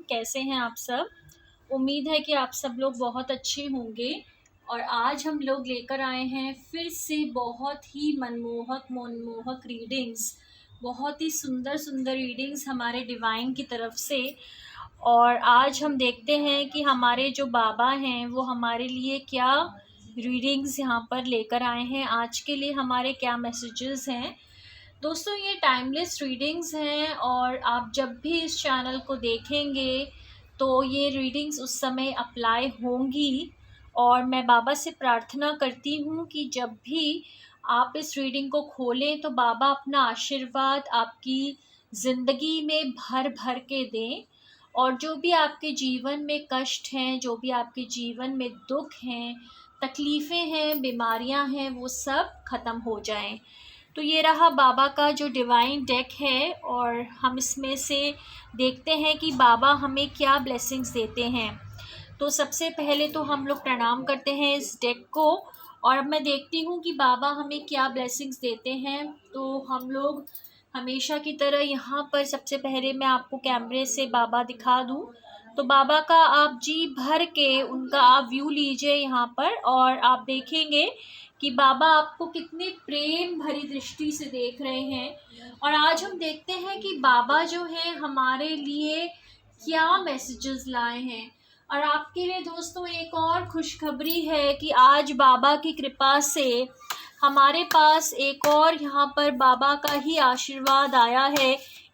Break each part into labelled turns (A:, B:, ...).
A: कैसे हैं आप सब। उम्मीद है कि आप सब लोग बहुत अच्छे होंगे। और आज हम लोग लेकर आए हैं फिर से बहुत ही मनमोहक मनमोहक रीडिंग्स, बहुत ही सुंदर सुंदर रीडिंग्स हमारे डिवाइन की तरफ से। और आज हम देखते हैं कि हमारे जो बाबा हैं वो हमारे लिए क्या रीडिंग्स यहाँ पर लेकर आए हैं, आज के लिए हमारे क्या मैसेजेस हैं। दोस्तों, ये टाइमलेस रीडिंग्स हैं और आप जब भी इस चैनल को देखेंगे तो ये रीडिंग्स उस समय अप्लाई होंगी। और मैं बाबा से प्रार्थना करती हूँ कि जब भी आप इस रीडिंग को खोलें तो बाबा अपना आशीर्वाद आपकी ज़िंदगी में भर भर के दें। और जो भी आपके जीवन में कष्ट हैं, जो भी आपके जीवन में दुख हैं, तकलीफ़ें हैं, बीमारियां हैं, वो सब ख़त्म हो जाएं। तो ये रहा बाबा का जो डिवाइन डेक है और हम इसमें से देखते हैं कि बाबा हमें क्या ब्लेसिंग्स देते हैं। तो सबसे पहले तो हम लोग प्रणाम करते हैं इस डेक को और अब मैं देखती हूँ कि बाबा हमें क्या ब्लेसिंग्स देते हैं। तो हम लोग हमेशा की तरह यहाँ पर सबसे पहले मैं आपको कैमरे से बाबा दिखा दूँ। तो बाबा का आप जी भर के उनका आप व्यू लीजिए यहाँ पर और आप देखेंगे कि बाबा आपको कितने प्रेम भरी दृष्टि से देख रहे हैं। और आज हम देखते हैं कि बाबा जो है हमारे लिए क्या मैसेजेस लाए हैं। और आपके लिए दोस्तों एक और खुशखबरी है कि आज बाबा की कृपा से हमारे पास एक और यहाँ पर बाबा का ही आशीर्वाद आया है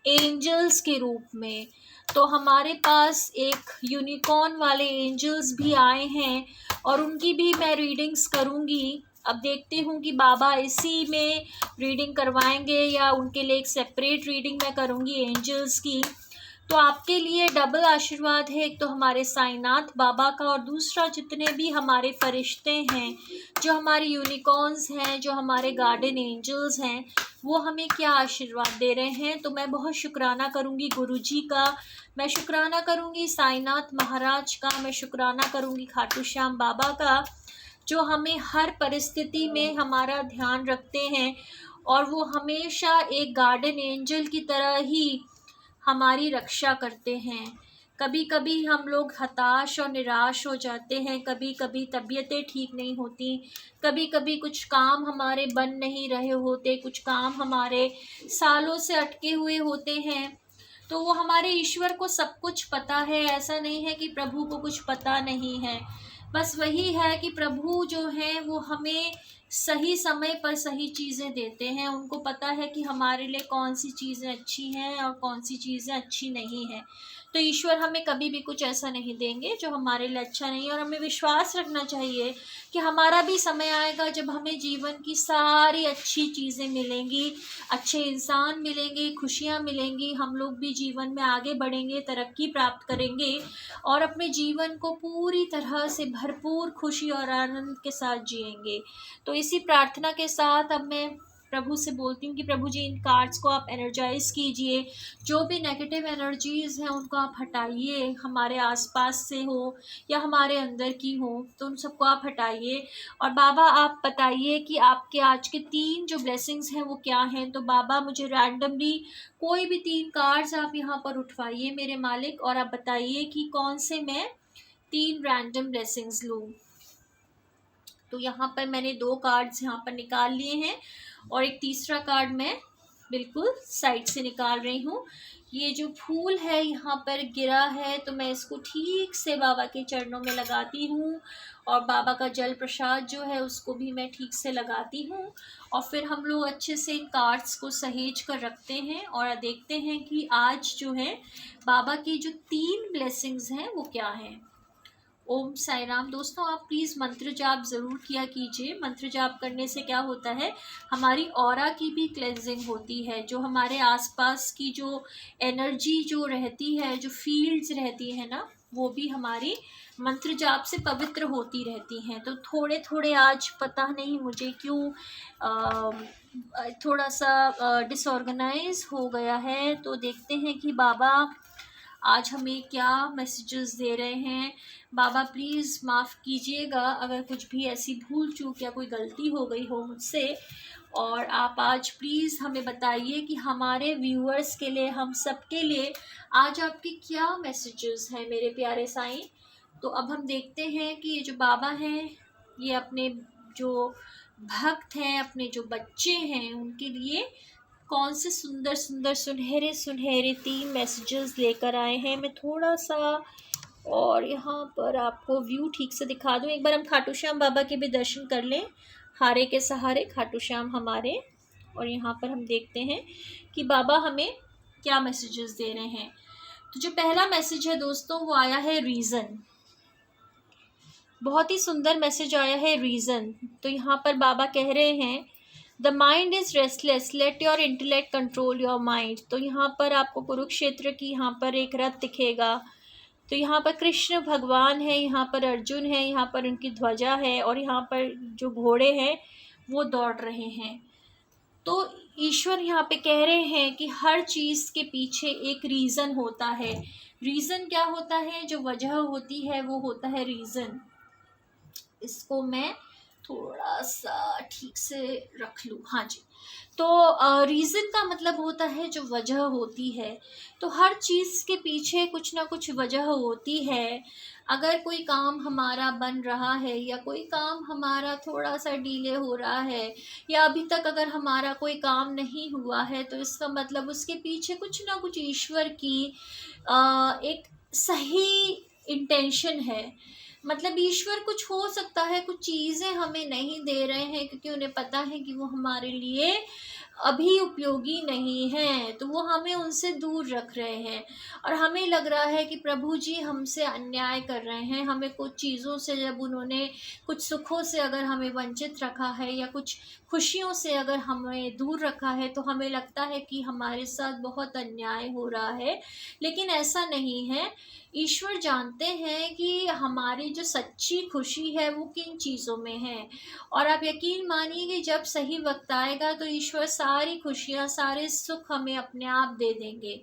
A: एंजल्स के रूप में। तो हमारे पास एक यूनिकॉर्न वाले एंजल्स भी आए हैं और उनकी भी मैं रीडिंग्स करूँगी। अब देखती हूँ कि बाबा इसी में रीडिंग करवाएंगे या उनके लिए एक सेपरेट रीडिंग मैं करूँगी एंजल्स की। तो आपके लिए डबल आशीर्वाद है, एक तो हमारे साईनाथ बाबा का और दूसरा जितने भी हमारे फरिश्ते हैं, जो हमारे यूनिकॉर्न्स हैं, जो हमारे गार्डन एंजल्स हैं, वो हमें क्या आशीर्वाद दे रहे हैं। तो मैं बहुत शुक्राना करूँगी गुरुजी का, मैं शुक्राना करूँगी साईनाथ महाराज का, मैं शुक्राना करूँगी खाटू श्याम बाबा का, जो हमें हर परिस्थिति में हमारा ध्यान रखते हैं और वो हमेशा एक गार्डन एंजल की तरह ही हमारी रक्षा करते हैं। कभी कभी हम लोग हताश और निराश हो जाते हैं, कभी कभी तबीयतें ठीक नहीं होती, कभी कभी कुछ काम हमारे बन नहीं रहे होते, कुछ काम हमारे सालों से अटके हुए होते हैं। तो वो हमारे ईश्वर को सब कुछ पता है, ऐसा नहीं है कि प्रभु को कुछ पता नहीं है। बस वही है कि प्रभु जो है वो हमें सही समय पर सही चीज़ें देते हैं। उनको पता है कि हमारे लिए कौन सी चीज़ें अच्छी हैं और कौन सी चीज़ें अच्छी नहीं हैं। तो ईश्वर हमें कभी भी कुछ ऐसा नहीं देंगे जो हमारे लिए अच्छा नहीं है। और हमें विश्वास रखना चाहिए कि हमारा भी समय आएगा जब हमें जीवन की सारी अच्छी चीज़ें मिलेंगी, अच्छे इंसान मिलेंगे, खुशियाँ मिलेंगी, हम लोग भी जीवन में आगे बढ़ेंगे, तरक्की प्राप्त करेंगे और अपने जीवन को पूरी तरह से भरपूर खुशी और आनंद के साथ जिएंगे। तो इसी प्रार्थना के साथ अब मैं प्रभु से बोलती हूँ कि प्रभु जी इन कार्ड्स को आप एनर्जाइज कीजिए, जो भी नेगेटिव एनर्जीज़ हैं उनको आप हटाइए, हमारे आसपास से हो या हमारे अंदर की हो तो उन सबको आप हटाइए। और बाबा आप बताइए कि आपके आज के 3 जो ब्लेसिंग्स हैं वो क्या हैं। तो बाबा मुझे रैंडमली कोई भी 3 कार्ड्स आप यहाँ पर उठवाइए मेरे मालिक और आप बताइए कि कौन से मैं 3 रैंडम ब्लेसिंग्स लूँ। तो यहाँ पर मैंने 2 कार्ड्स यहाँ पर निकाल लिए हैं और एक तीसरा कार्ड मैं बिल्कुल साइड से निकाल रही हूँ। ये जो फूल है यहाँ पर गिरा है तो मैं इसको ठीक से बाबा के चरणों में लगाती हूँ और बाबा का जल प्रसाद जो है उसको भी मैं ठीक से लगाती हूँ। और फिर हम लोग अच्छे से इन कार्ड्स को सहेज कर रखते हैं और देखते हैं कि आज जो है बाबा की जो 3 ब्लेसिंग्स हैं वो क्या हैं। ओम साई राम। दोस्तों, आप प्लीज़ मंत्र जाप ज़रूर किया कीजिए। मंत्र जाप करने से क्या होता है, हमारी ऑरा की भी क्लेंजिंग होती है, जो हमारे आसपास की जो एनर्जी जो रहती है, जो फील्ड्स रहती है ना, वो भी हमारी मंत्र जाप से पवित्र होती रहती हैं। तो थोड़े थोड़े आज पता नहीं मुझे क्यों थोड़ा सा डिसऑर्गेनाइज हो गया है। तो देखते हैं कि बाबा आज हमें क्या मैसेजेस दे रहे हैं। बाबा प्लीज़ माफ़ कीजिएगा अगर कुछ भी ऐसी भूल चूक या कोई गलती हो गई हो मुझसे। और आप आज प्लीज़ हमें बताइए कि हमारे व्यूअर्स के लिए, हम सबके लिए आज आपके क्या मैसेजेस हैं मेरे प्यारे साईं। तो अब हम देखते हैं कि ये जो बाबा हैं ये अपने जो भक्त हैं, अपने जो बच्चे हैं, उनके लिए कौन से सुंदर सुंदर सुनहरे सुनहरे 3 मैसेजेस लेकर आए हैं। मैं थोड़ा सा और यहाँ पर आपको व्यू ठीक से दिखा दूँ। एक बार हम खाटू श्याम बाबा के भी दर्शन कर लें, हारे के सहारे खाटू श्याम हमारे। और यहाँ पर हम देखते हैं कि बाबा हमें क्या मैसेजेस दे रहे हैं। तो जो पहला मैसेज है दोस्तों वो आया है रीज़न। बहुत ही सुंदर मैसेज आया है रीज़न। तो यहाँ पर बाबा कह रहे हैं the mind is restless, let your intellect control your mind. तो यहाँ पर आपको कुरुक्षेत्र की यहाँ पर एक रथ दिखेगा। तो यहाँ पर कृष्ण भगवान है, यहाँ पर अर्जुन है, यहाँ पर उनकी ध्वजा है और यहाँ पर जो घोड़े हैं वो दौड़ रहे हैं। तो ईश्वर यहाँ पे कह रहे हैं कि हर चीज़ के पीछे एक रीज़न होता है। रीज़न क्या होता है? जो वजह होती है वो होता है रीज़न। इसको मैं थोड़ा सा ठीक से रख लूँ। हाँ जी। तो रीज़न का मतलब होता है जो वजह होती है। तो हर चीज़ के पीछे कुछ ना कुछ वजह होती है। अगर कोई काम हमारा बन रहा है या कोई काम हमारा थोड़ा सा डिले हो रहा है या अभी तक अगर हमारा कोई काम नहीं हुआ है, तो इसका मतलब उसके पीछे कुछ ना कुछ ईश्वर की एक सही इंटेंशन है। मतलब ईश्वर कुछ हो सकता है, कुछ चीज़ें हमें नहीं दे रहे हैं क्योंकि उन्हें पता है कि वो हमारे लिए अभी उपयोगी नहीं है, तो वो हमें उनसे दूर रख रहे हैं। और हमें लग रहा है कि प्रभु जी हमसे अन्याय कर रहे हैं। हमें कुछ चीज़ों से, जब उन्होंने कुछ सुखों से अगर हमें वंचित रखा है या कुछ खुशियों से अगर हमें दूर रखा है, तो हमें लगता है कि हमारे साथ बहुत अन्याय हो रहा है। लेकिन ऐसा नहीं है। ईश्वर जानते हैं कि हमारी जो सच्ची खुशी है वो किन चीज़ों में है। और आप यकीन मानिए कि जब सही वक्त आएगा तो ईश्वर सारी खुशियाँ, सारे सुख हमें अपने आप दे देंगे।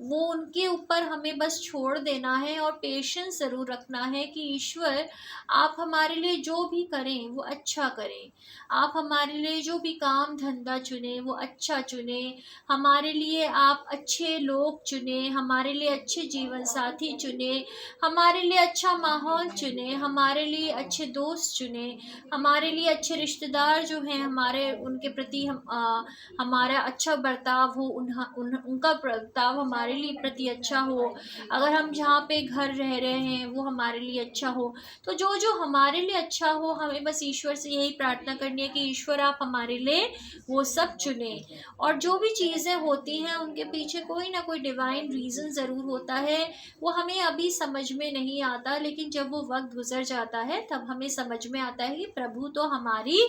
A: वो उनके ऊपर हमें बस छोड़ देना है और पेशेंस ज़रूर रखना है कि ईश्वर आप हमारे लिए जो भी करें वो अच्छा करें। आप हमारे लिए जो भी काम धंधा चुने वो अच्छा चुने। हमारे लिए आप अच्छे लोग चुने, हमारे लिए अच्छे जीवन साथी चुने, हमारे लिए अच्छा माहौल चुने, हमारे लिए अच्छे दोस्त चुने, हमारे लिए अच्छे रिश्तेदार जो हैं हमारे, उनके प्रति हमारा अच्छा बर्ताव हो, उनका बर्ताव हमारे लिए प्रति अच्छा हो। अगर हम जहाँ पे घर रह रहे हैं वो हमारे लिए अच्छा हो। तो जो जो हमारे लिए अच्छा हो, हमें बस ईश्वर से यही प्रार्थना करनी है कि ईश्वर आप हमारे लिए वो सब चुने। और जो भी चीज़ें होती हैं उनके पीछे कोई ना कोई डिवाइन रीज़न ज़रूर होता है। वो हमें अभी समझ में नहीं आता, लेकिन जब वो वक्त गुजर जाता है तब हमें समझ में आता है कि प्रभु तो हमारी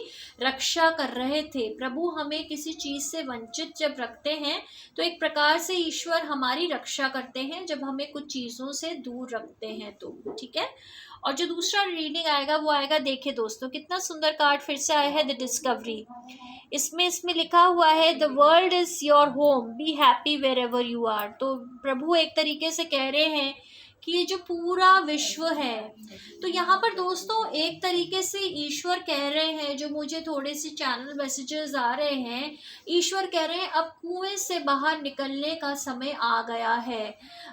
A: रक्षा कर रहे थे। प्रभु हमें किसी चीज़ से वंचित जब रखते हैं तो एक प्रकार से ईश्वर हमारी रक्षा करते हैं, जब हमें कुछ चीज़ों से दूर रखते हैं तो। ठीक है। और जो दूसरा रीडिंग आएगा वो आएगा, देखिए दोस्तों कितना सुंदर कार्ड फिर से आया है, द डिस्कवरी। इसमें लिखा हुआ है the world is your home, be happy wherever you are. तो प्रभु एक तरीके से कह रहे हैं कि ये जो पूरा विश्व है, तो यहाँ पर दोस्तों एक तरीके से ईश्वर कह रहे हैं, जो मुझे थोड़े से चैनल मैसेजेस आ रहे हैं, ईश्वर कह रहे हैं अब कुएं से बाहर निकलने का समय आ गया है।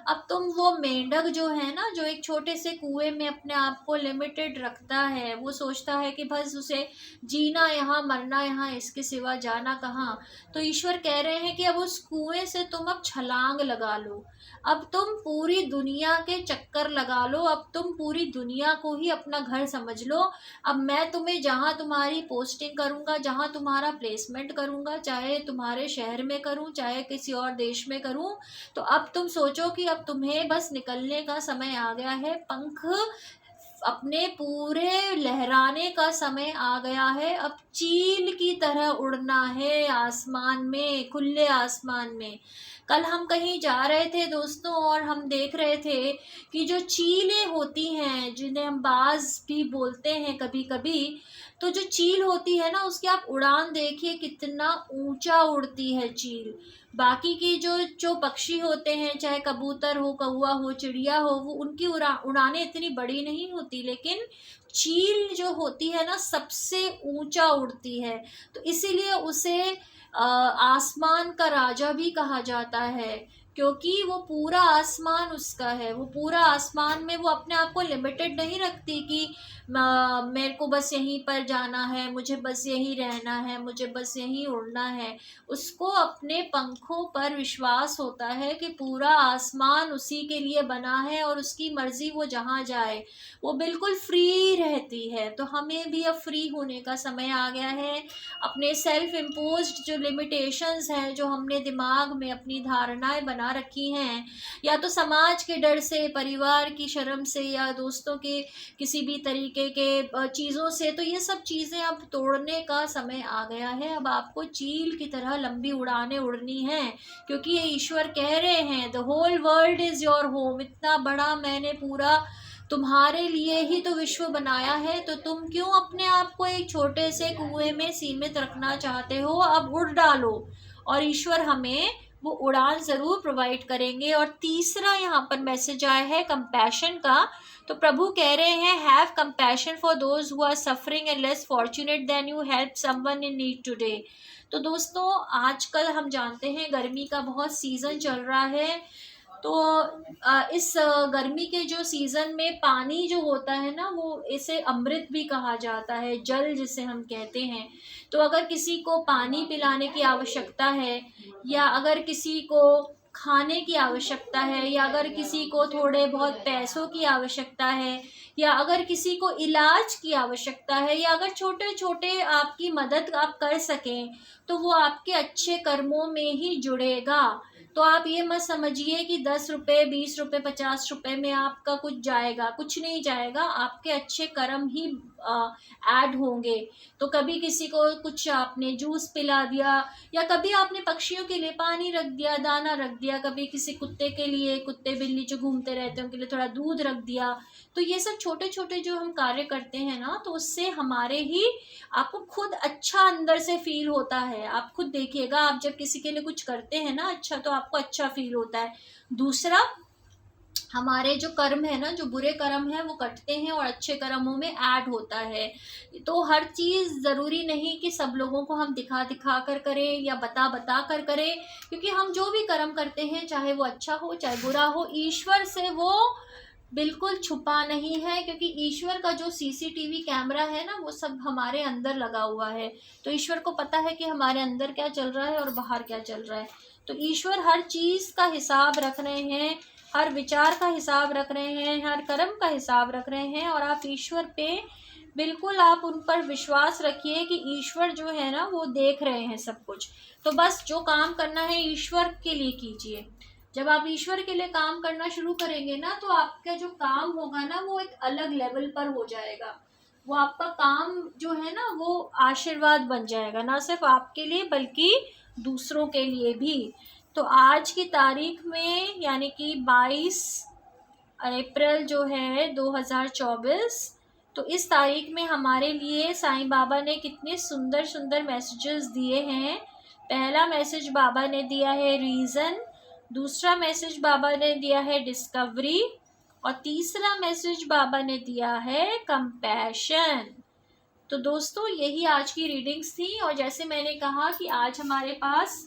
A: अब तुम वो मेंढक जो है ना, जो एक छोटे से कुएं में अपने आप को लिमिटेड रखता है, वो सोचता है कि बस उसे जीना यहाँ, मरना यहाँ, इसके सिवा जाना कहाँ। तो ईश्वर कह रहे हैं कि अब उस कुएं से तुम अब छलांग लगा लो, अब तुम पूरी दुनिया के चक्कर लगा लो, अब तुम पूरी दुनिया को ही अपना घर समझ लो। अब मैं तुम्हें जहाँ तुम्हारी पोस्टिंग करूँगा, जहाँ तुम्हारा प्लेसमेंट करूँगा, चाहे तुम्हारे शहर में करूँ चाहे किसी और देश में करूँ, तो अब तुम सोचो कि अब तुम्हें बस निकलने का समय आ गया है, पंख अपने पूरे लहराने का समय आ गया है। अब चील की तरह उड़ना है आसमान में, खुले आसमान में। कल हम कहीं जा रहे थे दोस्तों और हम देख रहे थे कि जो चीलें होती हैं, जिन्हें हम बाज भी बोलते हैं कभी कभी, तो जो चील होती है ना, उसकी आप उड़ान देखिए कितना ऊंचा उड़ती है चील। बाकी की जो जो पक्षी होते हैं, चाहे कबूतर हो, कौवा हो, चिड़िया हो, वो उनकी उड़ानें इतनी बड़ी नहीं होती, लेकिन चील जो होती है ना सबसे ऊंचा उड़ती है। तो इसीलिए उसे आसमान का राजा भी कहा जाता है, क्योंकि वो पूरा आसमान उसका है। वो पूरा आसमान में वो अपने आप को लिमिटेड नहीं रखती कि मेरे को बस यहीं पर जाना है, मुझे बस यहीं रहना है, मुझे बस यहीं उड़ना है। उसको अपने पंखों पर विश्वास होता है कि पूरा आसमान उसी के लिए बना है और उसकी मर्जी वो जहाँ जाए वो बिल्कुल फ्री रहती है। तो हमें भी अब फ्री होने का समय आ गया है। अपने सेल्फ इम्पोज्ड जो लिमिटेशंस हैं, जो हमने दिमाग में अपनी धारणाएं बना रखी हैं, या तो समाज के डर से, परिवार की शर्म से, या दोस्तों के किसी भी तरीके के चीज़ों से, तो ये सब चीज़ें अब तोड़ने का समय आ गया है। अब आपको चील की तरह लंबी उड़ानें उड़नी हैं, क्योंकि ये ईश्वर कह रहे हैं the whole world is your home. इतना बड़ा मैंने पूरा तुम्हारे लिए ही तो विश्व बनाया है, तो तुम क्यों अपने आप को एक छोटे से कुएं में सीमित रखना चाहते हो? अब उड़ डालो और ईश्वर हमें वो उड़ान ज़रूर प्रोवाइड करेंगे। और तीसरा यहाँ पर मैसेज आया है कंपैशन का। तो प्रभु कह रहे हैं have compassion for those who are suffering and less fortunate than you help someone in need today. तो दोस्तों, आजकल हम जानते हैं गर्मी का बहुत सीज़न चल रहा है। तो इस गर्मी के जो सीज़न में पानी जो होता है ना, वो इसे अमृत भी कहा जाता है, जल जिसे हम कहते हैं। तो अगर किसी को पानी पिलाने की आवश्यकता है, या अगर किसी को खाने की आवश्यकता है, या अगर किसी को थोड़े बहुत पैसों की आवश्यकता है, या अगर किसी को इलाज की आवश्यकता है, या अगर छोटे छोटे आपकी मदद आप कर सकें, तो वो आपके अच्छे कर्मों में ही जुड़ेगा। तो आप ये मत समझिए कि 10 रुपये, 20 रुपये, 50 रुपये में आपका कुछ जाएगा, कुछ नहीं जाएगा। आपके अच्छे कर्म ही ऐड होंगे। तो कभी किसी को कुछ आपने जूस पिला दिया, या कभी आपने पक्षियों के लिए पानी रख दिया, दाना रख दिया, कभी किसी कुत्ते के लिए, कुत्ते बिल्ली जो घूमते रहते हैं उनके लिए थोड़ा दूध रख दिया। तो ये सब छोटे छोटे जो हम कार्य करते हैं ना, तो उससे हमारे ही आपको खुद अच्छा अंदर से फील होता है। आप खुद देखिएगा, आप जब किसी के लिए कुछ करते हैं ना अच्छा, तो आपको अच्छा फील होता है। दूसरा, हमारे जो कर्म है ना, जो बुरे कर्म है वो कटते हैं और अच्छे कर्मों में ऐड होता है। तो हर चीज़ ज़रूरी नहीं कि सब लोगों को हम दिखा दिखा कर करें या बता बता कर करें, क्योंकि हम जो भी कर्म करते हैं, चाहे वो अच्छा हो चाहे बुरा हो, ईश्वर से वो बिल्कुल छुपा नहीं है। क्योंकि ईश्वर का जो सीसीटीवी कैमरा है ना, वो सब हमारे अंदर लगा हुआ है। तो ईश्वर को पता है कि हमारे अंदर क्या चल रहा है और बाहर क्या चल रहा है। तो ईश्वर हर चीज़ का हिसाब रख रहे हैं, हर विचार का हिसाब रख रहे हैं, हर कर्म का हिसाब रख रहे हैं। और आप ईश्वर पे बिल्कुल आप उन पर विश्वास रखिए कि ईश्वर जो है ना वो देख रहे हैं सब कुछ। तो बस जो काम करना है ईश्वर के लिए कीजिए। जब आप ईश्वर के लिए काम करना शुरू करेंगे ना, तो आपका जो काम होगा ना वो एक अलग लेवल पर हो जाएगा। वो आपका काम जो है ना वो आशीर्वाद बन जाएगा, ना सिर्फ आपके लिए बल्कि दूसरों के लिए भी। तो आज की तारीख में यानी कि 22 अप्रैल जो है 2024, तो इस तारीख में हमारे लिए साईं बाबा ने कितने सुंदर सुंदर मैसेजेस दिए हैं। पहला मैसेज बाबा ने दिया है रीज़न, दूसरा मैसेज बाबा ने दिया है डिस्कवरी, और तीसरा मैसेज बाबा ने दिया है कंपैशन। तो दोस्तों, यही आज की रीडिंग्स थी। और जैसे मैंने कहा कि आज हमारे पास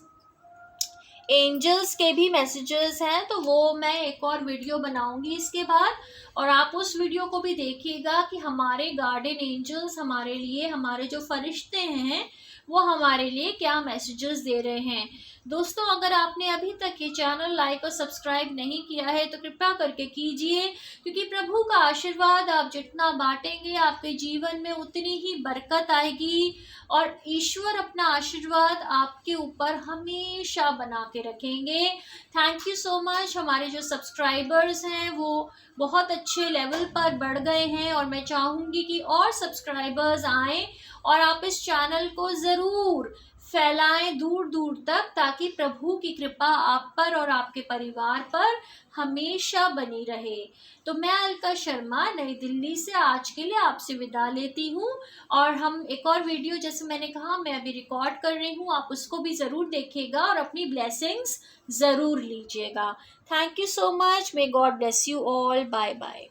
A: एंजल्स के भी मैसेजेस हैं, तो वो मैं एक और वीडियो बनाऊंगी इसके बाद, और आप उस वीडियो को भी देखिएगा कि हमारे गार्डियन एंजल्स हमारे लिए, हमारे जो फरिश्ते हैं वो हमारे लिए क्या मैसेजेस दे रहे हैं। दोस्तों, अगर आपने अभी तक ये चैनल लाइक और सब्सक्राइब नहीं किया है तो कृपया करके कीजिए, क्योंकि प्रभु का आशीर्वाद आप जितना बांटेंगे आपके जीवन में उतनी ही बरकत आएगी, और ईश्वर अपना आशीर्वाद आपके ऊपर हमेशा बना के रखेंगे। Thank you so much. हमारे जो सब्सक्राइबर्स हैं वो बहुत अच्छे लेवल पर बढ़ गए हैं, और मैं चाहूँगी कि और सब्सक्राइबर्स आएँ और आप इस चैनल को ज़रूर फैलाएं दूर दूर तक, ताकि प्रभु की कृपा आप पर और आपके परिवार पर हमेशा बनी रहे। तो मैं अलका शर्मा नई दिल्ली से आज के लिए आपसे विदा लेती हूँ, और हम एक और वीडियो, जैसे मैंने कहा, मैं अभी रिकॉर्ड कर रही हूँ, आप उसको भी ज़रूर देखिएगा और अपनी ब्लेसिंग्स ज़रूर लीजिएगा। Thank you so much. May God bless you all. Bye bye.